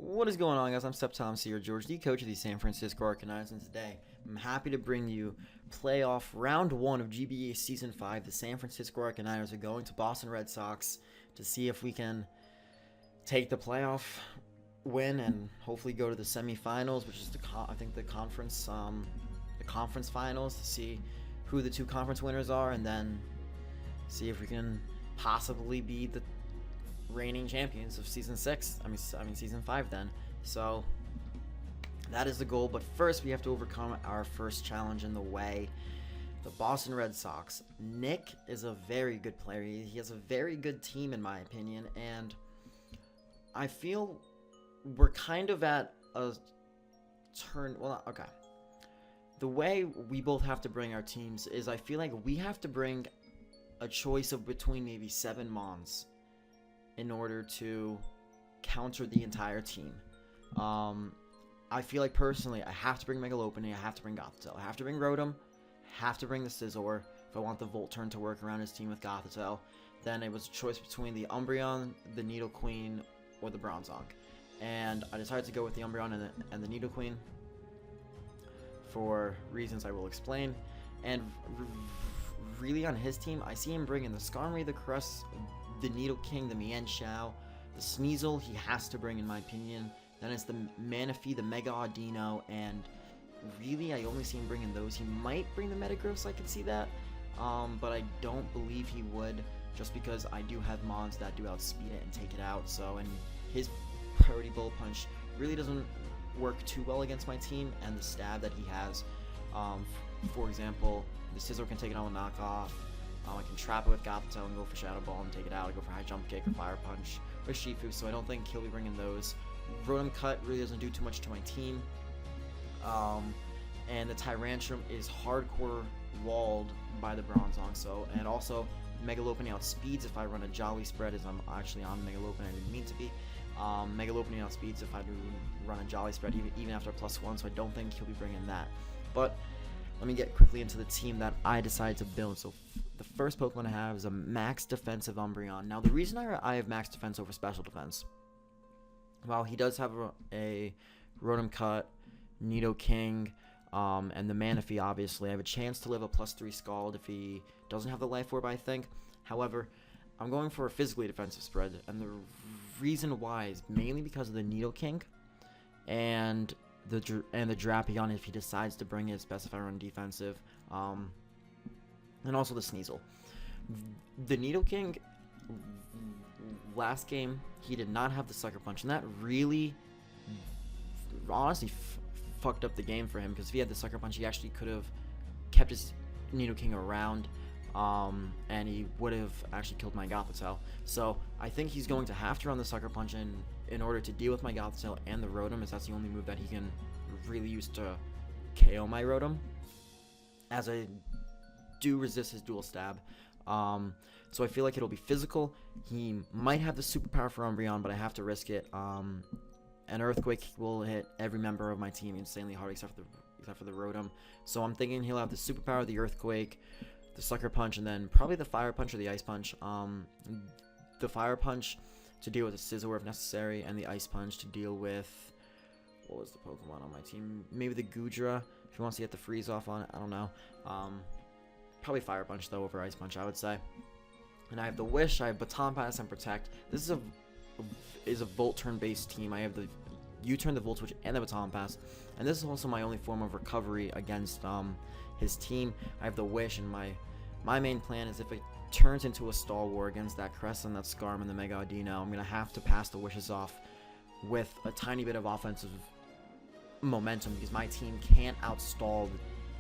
What is going on, guys? I'm sceptileMC, your George, the coach of the San Francisco Arcaniners, and today I'm happy to bring you playoff round 1 of GBA Season 5. The San Francisco Arcaniners are going to Boston Red Sox to see if we can take the playoff win and hopefully go to the semifinals, which is the conference finals, to see who the two conference winners are, and then see if we can possibly be the reigning champions of season 6. I mean season 5 then. So that is the goal, but first we have to overcome our first challenge in the way. The Boston Red Sox. Nick is a very good player. He has a very good team in my opinion, and I feel we're kind of at a turn. Well, okay. The way we both have to bring our teams is I feel like we have to bring a choice of between maybe 7 Mons in order to counter the entire team. I feel like personally I have to bring Megalopony, I have to bring Gothitelle, I have to bring Rotom, have to bring the Scizor if I want the Volt Turn to work around his team with Gothitelle. Then it was a choice between the Umbreon, the Nidoqueen, or the Bronzong. And I decided to go with the Umbreon and the Nidoqueen for reasons I will explain. And really on his team, I see him bringing the Skarmory, the Crust, the Nidoking, the Mienshao, the Sneasel he has to bring in my opinion. Then it's the Manaphy, the Mega Audino, and really I only see him bringing those. He might bring the Metagross, I could see that, but I don't believe he would, just because I do have Mons that do outspeed it and take it out. So, and his priority Bullet Punch really doesn't work too well against my team, and the stab that he has, for example, the Scizor can take it on with knockoff. I can trap it with Gothitelle and go for Shadow Ball and take it out. I go for High Jump Kick or Fire Punch or Shifu, so I don't think he'll be bringing those. Rotom Cut really doesn't do too much to my team. And the Tyrantrum is hardcore walled by the Bronzong, so, and also Megalopony outspeeds if I run a Jolly Spread, as I'm actually on Megalopony, I didn't mean to be. Megalopony outspeeds if I do run a Jolly Spread, even after +1, so I don't think he'll be bringing that. But let me get quickly into the team that I decided to build. So the first Pokemon I have is a max defensive Umbreon. Now the reason I have max defense over special defense, while he does have a Rotom Cut, Nidoking, and the Manaphy, obviously, I have a chance to live a +3 Scald if he doesn't have the Life Orb, I think. However, I'm going for a physically defensive spread, and the reason why is mainly because of the Nidoking and the Drapion if he decides to bring it, specify run defensive, and also the Sneasel. The Nidoking, last game, he did not have the Sucker Punch, and that really, honestly, fucked up the game for him, because if he had the Sucker Punch, he actually could have kept his Nidoking around, and he would have actually killed my Gothitelle. So I think he's going to have to run the Sucker Punch in order to deal with my Gothitelle and the Rotom, as that's the only move that he can really use to KO my Rotom, as I do resist his dual stab. So I feel like it'll be physical. He might have the superpower for Umbreon, but I have to risk it. An Earthquake will hit every member of my team insanely hard except for the Rotom. So I'm thinking he'll have the superpower, the Earthquake, the Sucker Punch, and then probably the Fire Punch or the Ice Punch. The Fire Punch to deal with the Scizor if necessary, and the Ice Punch to deal with, what was the Pokemon on my team? Maybe the Goodra, if he wants to get the freeze off on it, I don't know. Probably Fire Punch though over Ice Punch, I would say. And I have the Wish, I have Baton Pass and Protect. This is a Volt Turn based team. I have the U-Turn, the Volt Switch, and the Baton Pass. And this is also my only form of recovery against his team. I have the Wish, and my main plan is if it turns into a Stall War against that Crescent, that Skarm, and the Mega Audino, I'm going to have to pass the Wishes off with a tiny bit of offensive momentum, because my team can't outstall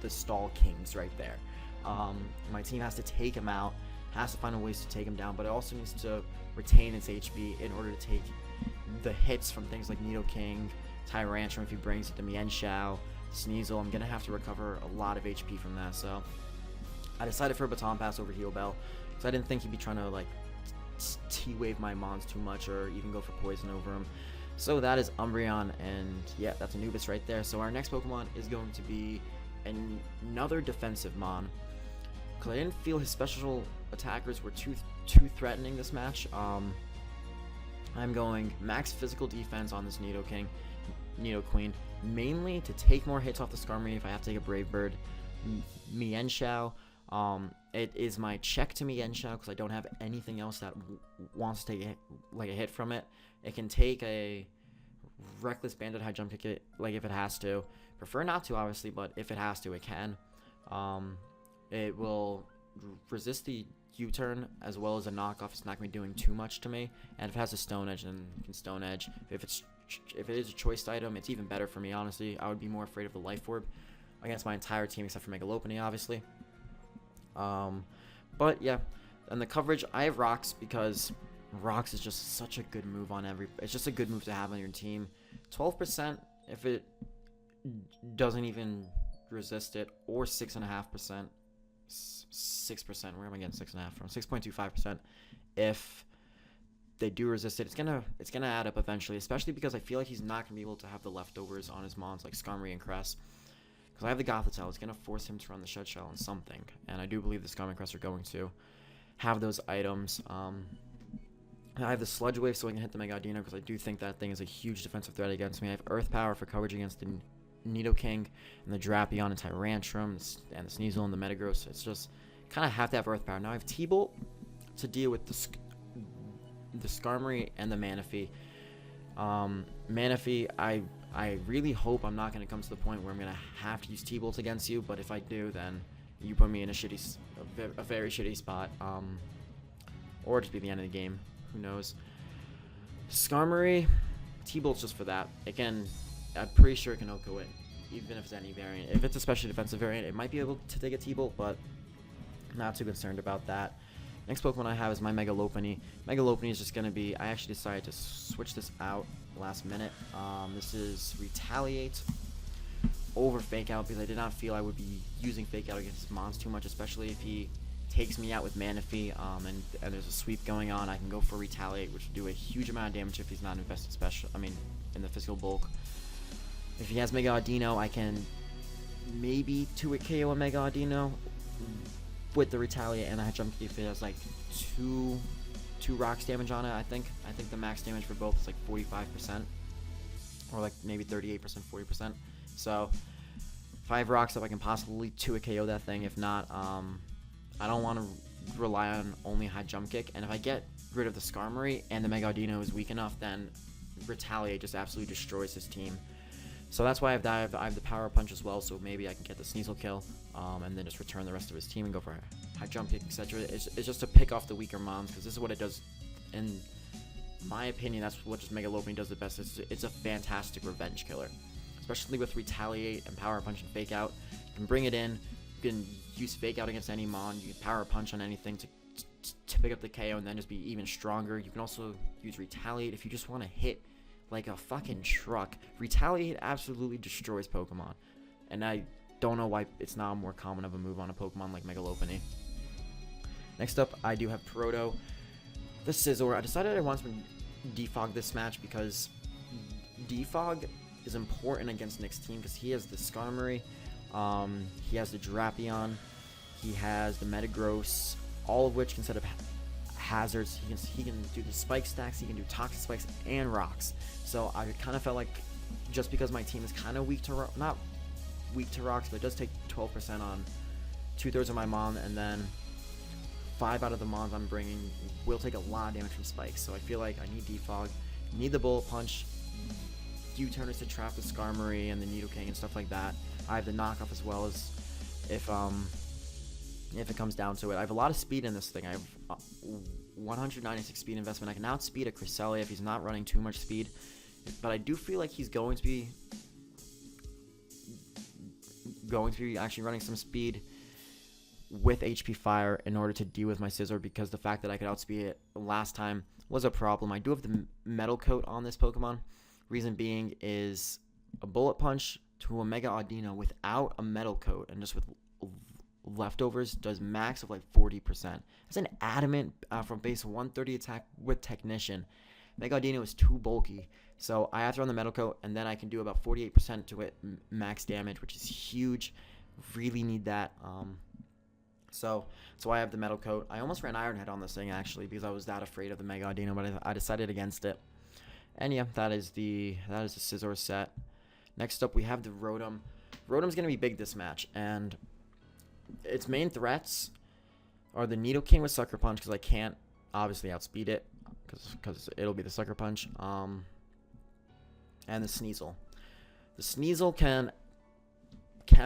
the Stall Kings right there. My team has to take him out, has to find ways to take him down, but it also needs to retain its HP in order to take the hits from things like Nidoking, Tyrantrum if he brings it, the Mienshao, Sneasel. I'm going to have to recover a lot of HP from that, so I decided for a Baton Pass over Heal Bell, because I didn't think he'd be trying to like T-Wave my Mons too much or even go for Poison over him. So that is Umbreon, and yeah, that's Anubis right there. So our next Pokemon is going to be another defensive Mon, because I didn't feel his special attackers were too threatening this match. I'm going max physical defense on this Nido Queen, mainly to take more hits off the Skarmory if I have to take a Brave Bird. Mienshao, it is my check to Mienshao because I don't have anything else that wants to take a hit from it. It can take a Reckless Banded high jump kick it, like if it has to. Prefer not to, obviously, but if it has to, it can. It will resist the U-turn as well as a knockoff. It's not going to be doing too much to me. And if it has a Stone Edge, then it can Stone Edge. If it is a choice item, it's even better for me, honestly. I would be more afraid of the Life Orb against my entire team except for Mega Lopunny, obviously. But yeah, and the coverage, I have Rocks because Rocks is just such a good move on it's just a good move to have on your team. 12% if it doesn't even resist it, or 6.5%. 6%. Where am I getting 6.5 from? 6.25%. If they do resist it, it's gonna add up eventually. Especially because I feel like he's not gonna be able to have the leftovers on his mons like Skarmory and Cress. Because I have the Gothitelle, it's gonna force him to run the Shed Shell on something, and I do believe the Skarmory and Cress are going to have those items. I have the Sludge Wave so I can hit the Mega Audino because I do think that thing is a huge defensive threat against me. I have Earth Power for coverage against the Nidoking and the Drapion and Tyrantrum and the Sneasel and the Metagross. It's just kind of have to have Earth Power. Now I have T-Bolt to deal with the Skarmory and the Manaphy. Manaphy, I really hope I'm not going to come to the point where I'm going to have to use T-Bolt against you, but if I do, then you put me in a very shitty spot, or just be the end of the game. Who knows? Skarmory, T-Bolt's just for that. Again, I'm pretty sure it can OHKO it, even if it's any variant. If it's a special defensive variant, it might be able to take a T-Bolt, but not too concerned about that. Next Pokemon I have is my Mega Lopunny. Mega Lopunny is just going to be, I actually decided to switch this out last minute. This is Retaliate over Fake Out because I did not feel I would be using Fake Out against his mons too much, especially if he takes me out with Manaphy, and there's a sweep going on. I can go for Retaliate, which would do a huge amount of damage if he's not invested in the physical bulk. If he has Mega Audino, I can maybe 2-hit KO a Mega Audino with the Retaliate, and I jump if it has like two rocks damage on it. I think the max damage for both is like 45%, or like maybe 38%, 40%. So if I have rocks up, I can possibly 2-hit KO that thing. If not, I don't want to rely on only high jump kick. And if I get rid of the Skarmory and the Mega Audino is weak enough, then Retaliate just absolutely destroys his team. So that's why I have the Power Punch as well, so maybe I can get the Sneasel kill, and then just return the rest of his team and go for a high jump kick, etc. It's just to pick off the weaker mons, because this is what it does. In my opinion, that's what just Mega Lopunny does the best. It's a fantastic revenge killer, especially with Retaliate and Power Punch and Fake Out. You can bring it in, you can use Fake Out against any mon, you can Power Punch on anything to pick up the KO and then just be even stronger. You can also use Retaliate if you just want to hit like a fucking truck. Retaliate absolutely destroys Pokemon, and I don't know why it's not more common of a move on a Pokemon like Mega Lopunny. Next up, I do have Proto, the Scizor. I decided I wanted to defog this match because defog is important against Nick's team because he has the Skarmory, he has the Drapion, he has the Metagross, all of which can set up hazards. He can do the spike stacks, he can do toxic spikes and rocks. So I kind of felt like just because my team is kind of weak to not weak to rocks, but it does take 12% on 2/3 of my mon, and then 5 out of the mons I'm bringing will take a lot of damage from spikes. So I feel like I need defog, need the Bullet Punch, U-turners to trap the Skarmory and the Nidoking and stuff like that. I have the knockoff as well as if it comes down to it. I have a lot of speed in this thing. I have 196 speed investment. I can outspeed a Cresselia if he's not running too much speed, but I do feel like he's going to be actually running some speed with HP Fire in order to deal with my Scizor, because the fact that I could outspeed it last time was a problem. I do have the Metal Coat on this Pokemon. Reason being is a Bullet Punch to a Mega Audino without a Metal Coat and just with leftovers does max of like 40%. That's an adamant from base 130 attack with Technician. Mega Audino is too bulky, so I have to run the Metal Coat, and then I can do about 48% to it max damage, which is huge. Really need that. So that's why I have the metal coat. I almost ran Iron Head on this thing actually because I was that afraid of the Mega Audino, but I decided against it. And yeah, that is the Scizor set. Next up we have the Rotom. Rotom's gonna be big this match, and its main threats are the Nidoking with Sucker Punch because I can't obviously outspeed it because it'll be the Sucker Punch. And the Sneasel. The Sneasel can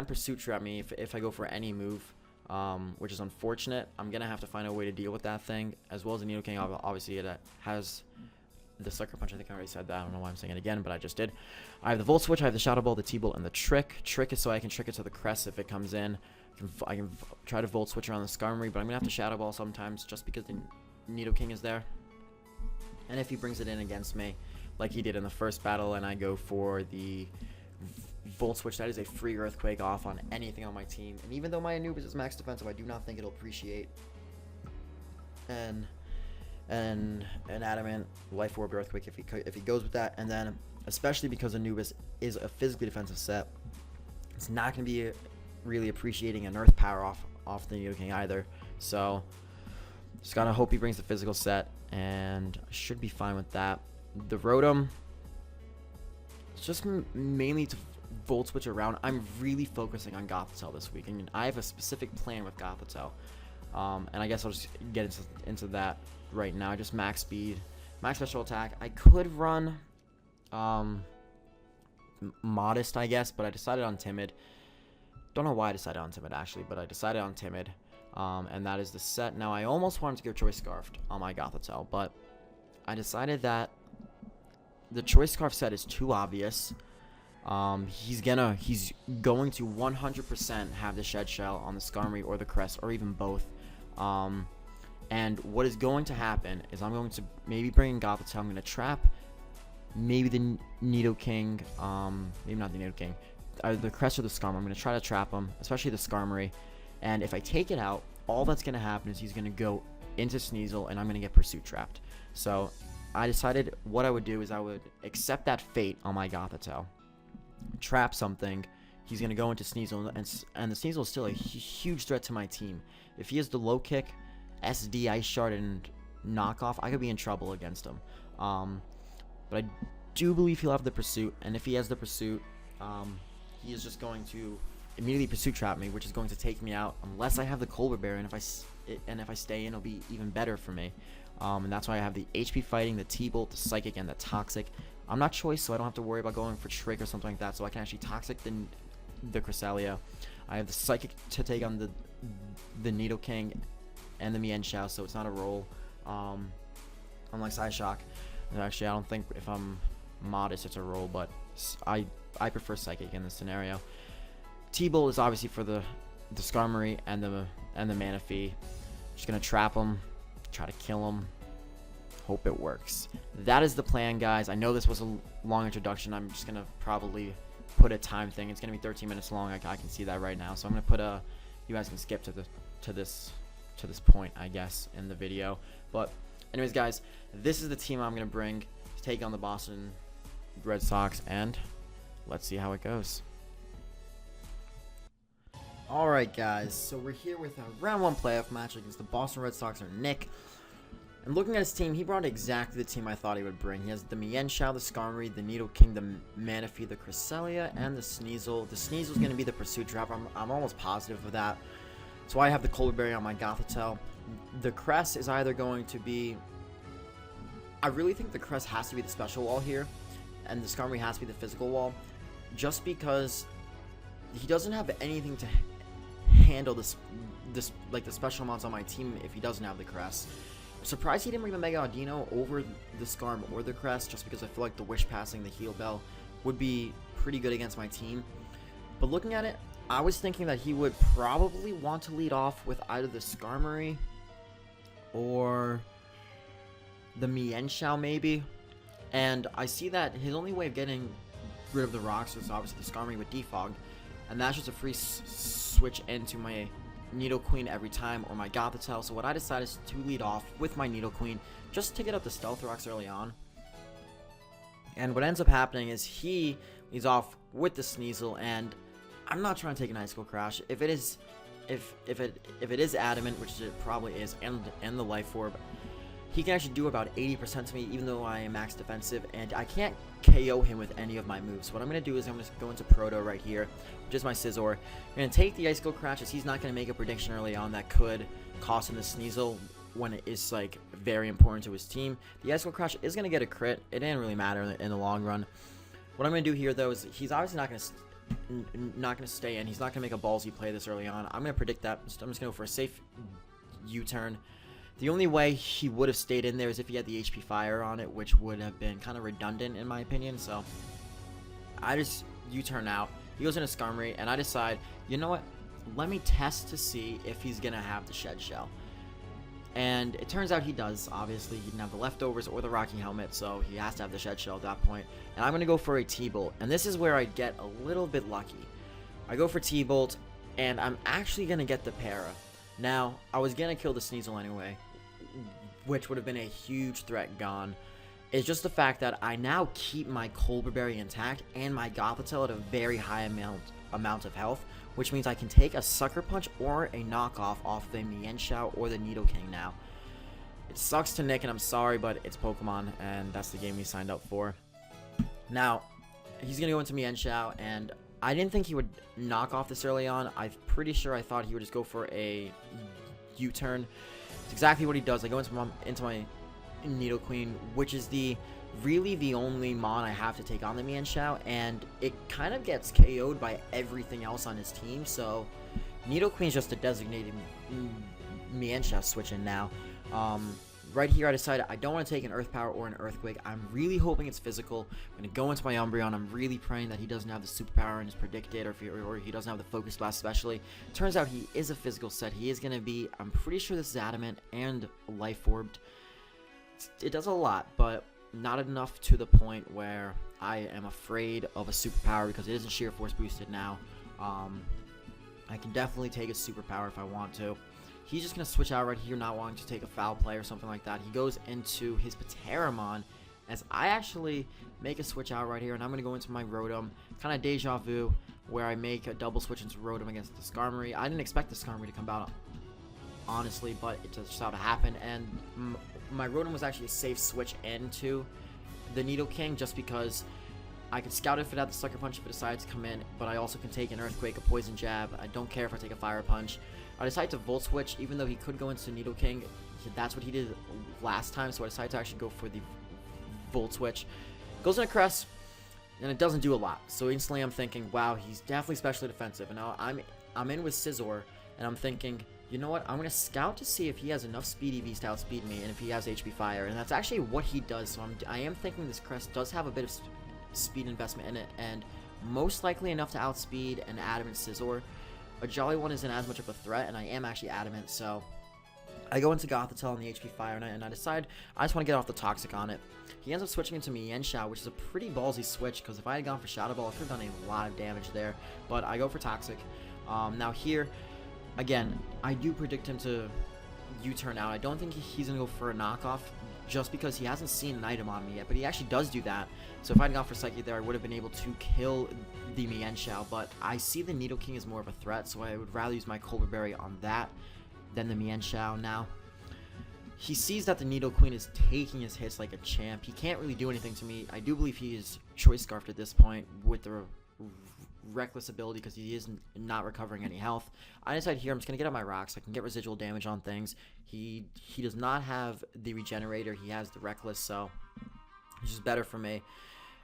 Pursuit Trap me if I go for any move, which is unfortunate. I'm gonna have to find a way to deal with that thing, as well as the Nidoking. Obviously, it has the Sucker Punch. I think I already said that. I don't know why I'm saying it again, but I just did. I have the Volt Switch, I have the Shadow Ball, the T-Bolt, and the Trick. Trick is so I can trick it to the Crest if it comes in. I can try to Volt Switch around the Skarmory, but I'm going to have to Shadow Ball sometimes just because the Nidoking is there. And if he brings it in against me, like he did in the first battle, and I go for the Volt Switch, that is a free Earthquake off on anything on my team. And even though my Anubis is max defensive, I do not think it'll appreciate an Adamant Life Orb Earthquake if he goes with that. And then especially because Anubis is a physically defensive set, it's not going to be really appreciating an Earth Power off the Nidoking either. So just gotta hope he brings the physical set, and I should be fine with that. The Rotom, it's just mainly to Volt Switch around. I'm really focusing on Gothitelle this week, and I have a specific plan with Gothitelle. And I guess I'll just get into that right now. Just max speed, max special attack. I could run Modest, I guess, but I decided on Timid. Don't know why I decided on Timid actually, but I decided on Timid. And that is the set. Now I almost wanted to go Choice Scarfed on my Gothitelle, but I decided that the Choice Scarf set is too obvious. He's going to 100% have the Shed Shell on the Skarmory or the Crest, or even both. And what is going to happen is I'm going to maybe bring in Gothitelle. I'm going to trap maybe the Nidoking, maybe not the Nidoking, either the Crest or the Skarmory. I'm going to try to trap him, especially the Skarmory. And if I take it out, all that's going to happen is he's going to go into Sneasel, and I'm going to get Pursuit Trapped. So I decided what I would do is I would accept that fate on my Gothitelle, trap something. He's going to go into Sneasel, and the Sneasel is still a huge threat to my team. If he has the Low Kick, SD, Ice Shard, and Knockoff, I could be in trouble against him. But I do believe he'll have the Pursuit, and if he has the Pursuit, he is just going to immediately Pursuit Trap me, which is going to take me out unless I have the Colbur Berry, and if I stay in, it'll be even better for me. And that's why I have the HP Fighting, the T-Bolt, the Psychic, and the Toxic. I'm not Choice, so I don't have to worry about going for Trick or something like that, so I can actually Toxic the Cresselia. I have the Psychic to take on the Nidoking and the Mienshao, so it's not a roll. Unlike Psyshock. Actually, I don't think if I'm Modest it's a roll, but I prefer Psychic in this scenario. T-Bolt is obviously for the Skarmory and the Manaphy. Just gonna trap him, try to kill him, hope it works. That is the plan, guys. I know this was a long introduction. I'm just gonna probably put a time thing. It's gonna be 13 minutes long. I can see that right now. So I'm gonna put a. You guys can skip to this point, I guess, in the video. But anyways, guys, this is the team I'm gonna bring to take on the Boston Red Sox, and let's see how it goes. Alright, guys, so we're here with a round 1 playoff match against the Boston Red Sox or Nick. And looking at his team, he brought exactly the team I thought he would bring. He has the Mienshao, the Skarmory, the Nidoking, the Manaphy, the Cresselia, and the Sneasel. The Sneasel is going to be the Pursuit Trap. I'm almost positive of that. That's why I have the Colbur Berry on my Gothitelle. The Crest is either going to be... I really think the Crest has to be the special wall here, and the Skarmory has to be the physical wall, just because he doesn't have anything to handle this like the special amounts on my team if he doesn't have the Crest. I'm surprised he didn't bring the Mega Audino over the Skarm or the Crest, just because I feel like the Wish Passing, the Heal Bell would be pretty good against my team. But looking at it, I was thinking that he would probably want to lead off with either the Skarmory or the Mienshao maybe. And I see that his only way of getting rid of the rocks is obviously the Skarmory with Defog, and that's just a free switch into my Nidoqueen every time, or my Gothitelle. So what I decided is to lead off with my Nidoqueen, just to get up the Stealth Rocks early on. And what ends up happening is he leads off with the Sneasel, and I'm not trying to take an Icicle Crash. If it is if it is adamant, which it probably is, and the life orb, he can actually do about 80% to me, even though I am max defensive, and I can't KO him with any of my moves. So what I'm going to do is I'm going to go into Proto right here, which is my Scizor. I'm going to take the Ice Skull Crash, as he's not going to make a prediction early on that could cost him the Sneasel when it is, like, very important to his team. The Ice Skull Crash is going to get a crit. It didn't really matter in the long run. What I'm going to do here, though, is he's obviously not going to stay in. He's not going to make a ballsy play this early on. I'm going to predict that. I'm just going to go for a safe U-turn. The only way he would have stayed in there is if he had the HP Fire on it, which would have been kind of redundant in my opinion. So I just U-turn out. He goes into Skarmory, and I decide, you know what? Let me test to see if he's going to have the Shed Shell. And it turns out he does. Obviously, he didn't have the leftovers or the Rocky Helmet, so he has to have the Shed Shell at that point. And I'm going to go for a T-Bolt. And this is where I get a little bit lucky. I go for T-Bolt, and I'm actually going to get the Para. Now, I was going to kill the Sneasel anyway, which would have been a huge threat gone. It's just the fact that I now keep my Colbur Berry intact and my Gothitelle at a very high amount of health, which means I can take a Sucker Punch or a knockoff off the Mienshao or the Nidoking now. It sucks to Nick, and I'm sorry, but it's Pokemon, and that's the game we signed up for. Now, he's going to go into Mienshao, and I didn't think he would knock off this early on. I'm pretty sure I thought he would just go for a U-turn. It's exactly what he does. I go into my Nidoqueen, which is really the only Mon I have to take on the Mienshao, and it kind of gets KO'd by everything else on his team, so Nidoqueen's just a designated Mienshao switch in now. Right here I decided I don't want to take an Earth Power or an Earthquake. I'm really hoping it's physical. I'm going to go into my Umbreon. I'm really praying that he doesn't have the Superpower in his Predicted, or he doesn't have the Focus Blast especially. Turns out he is a physical set. He is going to be, I'm pretty sure this is Adamant and Life Orbed. It does a lot, but not enough to the point where I am afraid of a Superpower, because it isn't Sheer Force boosted now. I can definitely take a Superpower if I want to. He's just going to switch out right here, not wanting to take a foul play or something like that. He goes into his Pateramon, as I actually make a switch out right here, and I'm going to go into my Rotom. Kind of deja vu, where I make a double switch into Rotom against the Skarmory. I didn't expect the Skarmory to come out, honestly, but it just how to happen, and my Rotom was actually a safe switch into the Nidoking, just because I could scout if it had the Sucker Punch if it decides to come in, but I also can take an Earthquake, a Poison Jab. I don't care if I take a Fire Punch. I decided to Volt Switch, even though he could go into Nidoking. That's what he did last time, so I decided to actually go for the Volt Switch. Goes into Crest, and it doesn't do a lot. So instantly I'm thinking, wow, he's definitely specially defensive. And now I'm in with Scizor, and I'm thinking, you know what, I'm going to scout to see if he has enough Speed EVs to outspeed me, and if he has HP Fire. And that's actually what he does, so I am thinking this Crest does have a bit of speed investment in it, and most likely enough to outspeed an Adamant Scizor. A Jolly one isn't as much of a threat, and I am actually Adamant, so I go into Gothitelle and the HP Fire, and I decide I just want to get off the Toxic on it. He ends up switching into Mienshao, which is a pretty ballsy switch, because if I had gone for Shadow Ball, I could have done a lot of damage there, but I go for Toxic. Now here, again, I do predict him to U-turn out. I don't think he's going to go for a knockoff, just because he hasn't seen an item on me yet, but he actually does do that. So if I had gone for Psychic there, I would have been able to kill the Mienshao, but I see the Nidoking as more of a threat, so I would rather use my Colbur Berry on that than the Mienshao. Now, he sees that the Nidoqueen is taking his hits like a champ. He can't really do anything to me. I do believe he is Choice Scarfed at this point with the Reckless ability, because he is not recovering any health. I decide here I'm just going to get out my rocks. I can get residual damage on things. He does not have the Regenerator. He has the Reckless, so it's just better for me.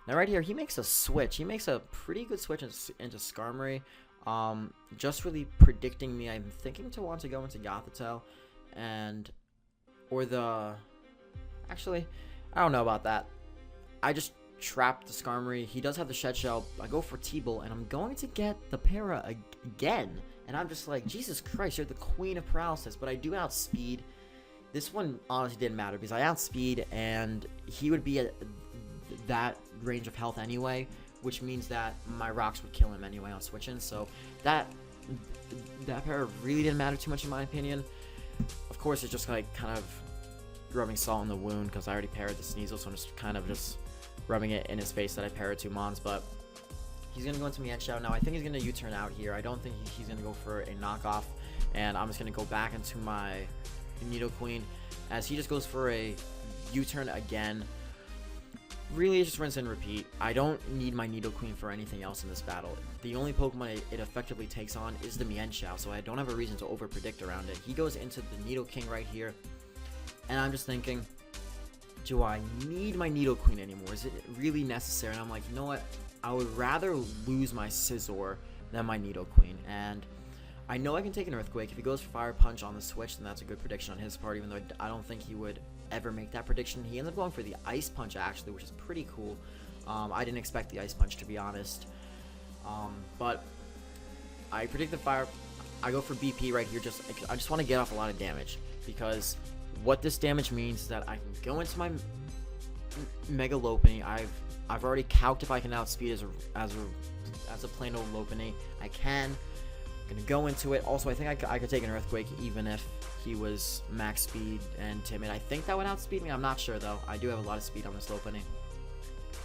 Now right here, he makes a switch. He makes a pretty good switch into Skarmory. Just really predicting me. I'm thinking to want to go into Gothitelle actually, I don't know about that. I just trap the Skarmory. He does have the Shed Shell. I go for T-Bolt, and I'm going to get the Para again. And I'm just like, Jesus Christ, you're the queen of paralysis. But I do outspeed. This one honestly didn't matter, because I outspeed, and he would be at that range of health anyway, which means that my rocks would kill him anyway on switching. So that Para really didn't matter too much in my opinion. Of course, it's just like kind of rubbing salt in the wound, because I already parried the Sneasel, so I'm just kind of just rubbing it in his face that I parried 2 Mons. But he's going to go into Mienshao. Now I think he's going to U-turn out here. I don't think he's going to go for a knockoff. and I'm just going to go back into my Nidoqueen as he just goes for a U-turn again. Really, it's just rinse and repeat. I don't need my Nidoqueen for anything else in this battle. The only Pokemon it effectively takes on is the Mienshao, so I don't have a reason to over-predict around it. He goes into the Nidoking right here, and I'm just thinking, do I need my Nidoqueen anymore? Is it really necessary? And I'm like, you know what? I would rather lose my Scizor than my Nidoqueen, and I know I can take an Earthquake. If he goes for Fire Punch on the switch, then that's a good prediction on his part, even though I don't think he would ever make that prediction. He ends up going for the Ice Punch, actually, which is pretty cool. I didn't expect the Ice Punch, to be honest. But I predict the Fire. I go for BP right here. I just want to get off a lot of damage, because what this damage means is that I can go into my Mega Lopunny. I've already calced if I can outspeed as a plain old Lopunny. I can. I'm gonna go into it. Also, I think I could take an Earthquake even if he was max speed and timid. I think that would outspeed me. I'm not sure though. I do have a lot of speed on this Lopunny.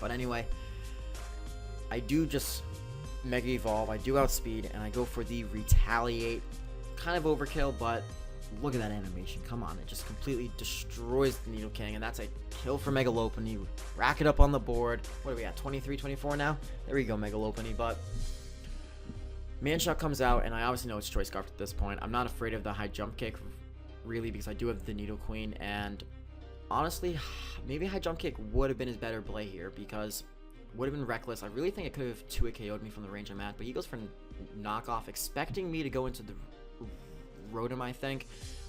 But anyway, I do just Mega Evolve. I do outspeed, and I go for the Retaliate. Kind of overkill, but look at that animation. Come on, it just completely destroys the Nidoking, and that's a kill for Mega Lopunny. Rack it up on the board. What are we at? 23, 24 now? There we go, Mega Lopunny. But Mienshao comes out, and I obviously know it's Choice Scarf at this point. I'm not afraid of the high jump kick, really, because I do have the Nidoqueen, and honestly, maybe high jump kick would have been his better play here, because it would have been reckless. I really think it could have 2 KO'd me from the range I'm at, but he goes for knockoff, expecting me to go into the Rotom, I think.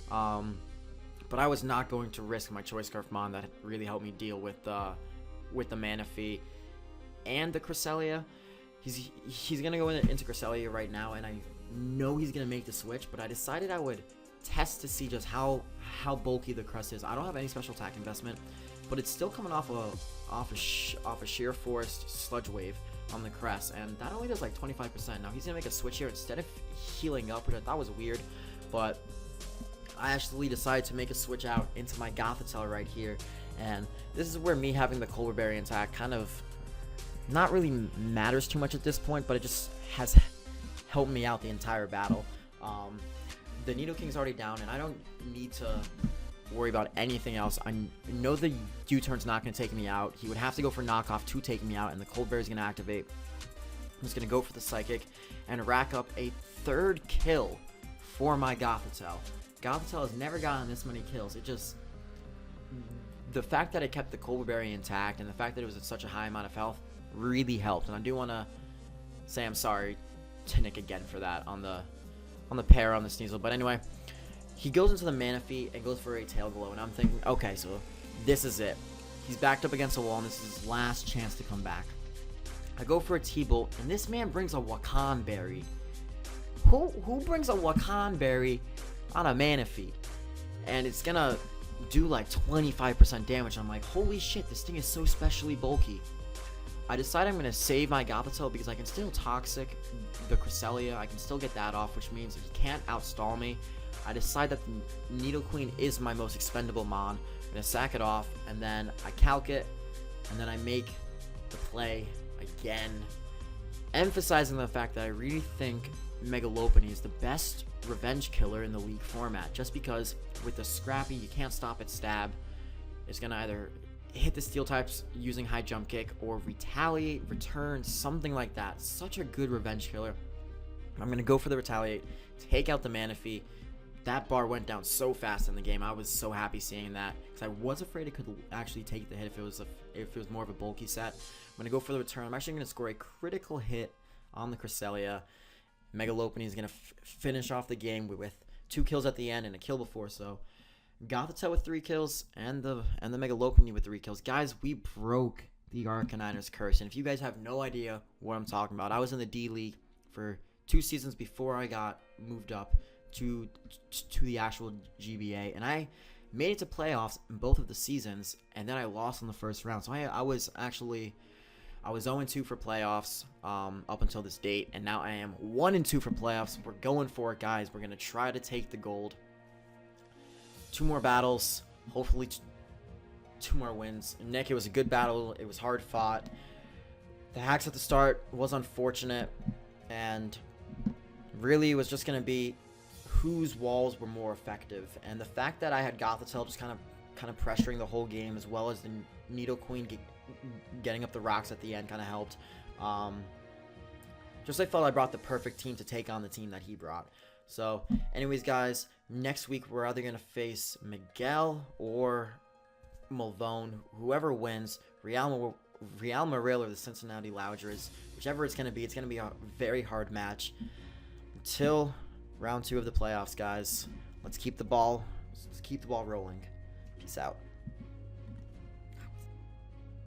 But I was not going to risk my Choice Scarf Mon that really helped me deal with the Manaphy and the Cresselia. He's gonna go into Cresselia right now, and I know he's gonna make the switch, but I decided I would test to see just how bulky the Crest is. I don't have any special attack investment, but it's still coming off a Sheer Force Sludge Wave on the Crest, and that only does like 25%. Now he's gonna make a switch here instead of healing up, which I thought was weird, but I actually decided to make a switch out into my Gothitelle right here, and this is where me having the Colbur Berry intact kind of not really matters too much at this point, but it just has helped me out the entire battle. The Nidoking's already down, and I don't need to worry about anything else. I know the U-turn's not going to take me out. He would have to go for knockoff to take me out, and the Cold Berry's going to activate. I'm just going to go for the Psychic and rack up a 3rd kill for my Gothitelle. Gothitelle has never gotten this many kills. It just... the fact that it kept the Colbur Berry intact and the fact that it was at such a high amount of health really helped. And I do want to say I'm sorry to Nick again for that on the pair on the Sneasel. But anyway, he goes into the Manaphy and goes for a Tail Glow, and I'm thinking, okay, so this is it. He's backed up against a wall, and this is his last chance to come back. I go for a T-Bolt, and this man brings a Wakan Berry. Who brings a Wakan Berry on a Manaphy? And it's gonna do like 25% damage. I'm like, holy shit, this thing is so specially bulky. I decide I'm gonna save my Gothitelle because I can still Toxic the Cresselia. I can still get that off, which means he can't outstall me. I decide that the Nidoqueen is my most expendable Mon. I'm gonna sack it off, and then I calc it, and then I make the play again, emphasizing the fact that I really think Mega Lopunny is the best revenge killer in the league format, just because with the Scrappy, you can't stop its stab. It's gonna either hit the Steel types using high jump kick or retaliate, return, something like that. Such a good revenge killer. I'm gonna go for the Retaliate, take out the Manaphy. That bar went down so fast in the game. I was so happy seeing that because I was afraid it could actually take the hit if it was more of a bulky set. I'm gonna go for the return. I'm actually gonna score a critical hit on the Cresselia. Mega Lopunny is gonna finish off the game with 2 kills at the end and a kill before. So Gothitelle with 3 kills and the Mega Lopunny with 3 kills. Guys, we broke the Arcaniners curse. And if you guys have no idea what I'm talking about, I was in the D League for 2 seasons before I got moved up to the actual GBA, and I made it to playoffs in both of the seasons, and then I lost in the first round. So I was 0-2 for playoffs up until this date, and now I am 1-2 for playoffs. We're going for it, guys. We're gonna try to take the gold. 2 more battles, hopefully 2 more wins. Nick, it was a good battle. It was hard fought. The hacks at the start was unfortunate, and really it was just gonna be whose walls were more effective. And the fact that I had Gothitelle just kind of pressuring the whole game, as well as the Nidoqueen getting up the rocks at the end, kind of helped. Just I felt I brought the perfect team to take on the team that he brought. So, anyways, guys, next week we're either going to face Miguel or Malvone. Whoever wins, Real Morel or the Cincinnati Louders, whichever it's going to be a very hard match. Until round 2 of the playoffs, guys, let's keep the ball rolling. Peace out.